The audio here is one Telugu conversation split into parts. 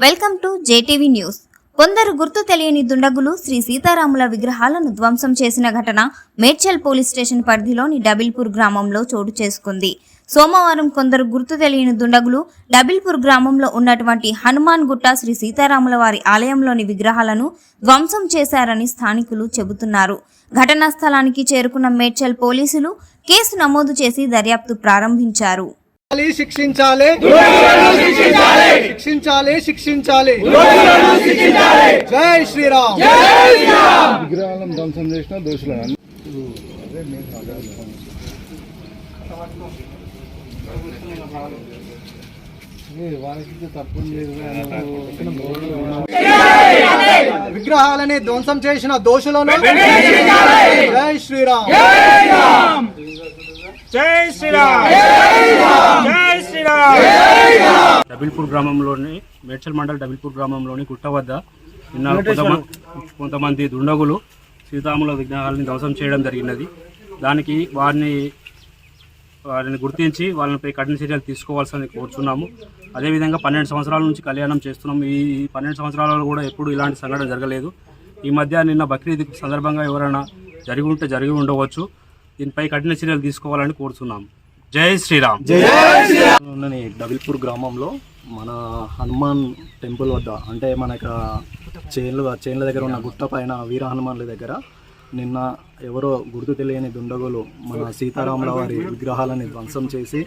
Welcome to JTV news. కొందరు గుర్తు తెలియని దుండగులు శ్రీ సీతారాముల విగ్రహాలను ధ్వంసం చేసిన ఘటన మేడ్చల్ పోలీస్ స్టేషన్ పరిధిలోని డబిల్పూర్ గ్రామంలో చోటు చేసుకుంది. సోమవారం కొందరు గుర్తు తెలియని దుండగులు డబిల్పూర్ గ్రామంలో ఉన్నటువంటి హనుమాన్ గుట్ట శ్రీ సీతారాముల వారి ఆలయంలోని విగ్రహాలను ధ్వంసం చేశారని స్థానికులు చెబుతున్నారు. ఘటనా స్థలానికి చేరుకున్న మేడ్చల్ పోలీసులు కేసు నమోదు చేసి దర్యాప్తు ప్రారంభించారు. శిక్షించాలి శిక్షించాలి శిక్షించాలి జై శ్రీరామ్. విగ్రహాలను ధ్వంసం చేసిన దోషులను విగ్రహాలని ధ్వంసం చేసిన దోషులను జై శ్రీరామ్. జై శ్రీరామ్. జై శ్రీరామ్. డబిల్పూర్ గ్రామంలోని మేడ్చల్ మండల్ డబిల్పూర్ గ్రామంలోని గుట్ట వద్ద నిన్న కొంతమంది దుండగులు సీతారాముల విగ్రహాలని ధ్వంసం చేయడం జరిగినది. దానికి వారిని గుర్తించి వాళ్ళపై కఠిన చర్యలు తీసుకోవాల్సింది కోరుచున్నాము. అదేవిధంగా 12 సంవత్సరాల నుంచి కళ్యాణం చేస్తున్నాము. ఈ 12 సంవత్సరాలలో కూడా ఎప్పుడు ఇలాంటి సంఘటన జరగలేదు. ఈ మధ్య నిన్న బక్రీద్ సందర్భంగా ఎవరైనా జరిగి ఉండవచ్చు. దీనిపై కఠిన చర్యలు తీసుకోవాలని కోరుతున్నాము. జై శ్రీరామ్. డబిల్పూర్ గ్రామంలో మన హనుమాన్ టెంపుల్ వద్ద అంటే మనకు చేన్ల దగ్గర ఉన్న గుట్ట పైన వీర హనుమాన్ల దగ్గర నిన్న ఎవరో గుర్తు తెలియని దుండగులు మన సీతారాముల వారి విగ్రహాలని ధ్వంసం చేసి,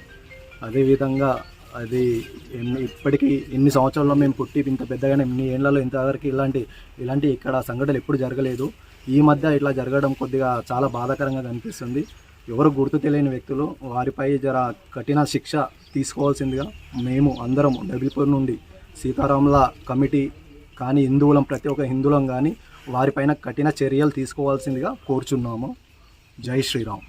అదేవిధంగా అది ఇప్పటికీ ఇన్ని సంవత్సరాల్లో మేము పుట్టి ఇంత పెద్దగానే ఇన్ని ఏళ్లలో ఇంతవరకు ఇలాంటి ఇక్కడ సంఘటనలు ఎప్పుడు జరగలేదు. ఈ మధ్య ఇట్లా జరగడం కొద్దిగా చాలా బాధాకరంగా కనిపిస్తుంది. ఎవరు గుర్తు తెలియని వ్యక్తులు వారిపై కఠిన శిక్ష తీసుకోవాల్సిందిగా మేము అందరం డబిల్పూర్ నుండి సీతారాముల కమిటీ కానీ హిందువులం ప్రతి ఒక్క హిందువులం కానీ వారిపైన కఠిన చర్యలు తీసుకోవాల్సిందిగా కోరుచున్నాము. జై శ్రీరామ్.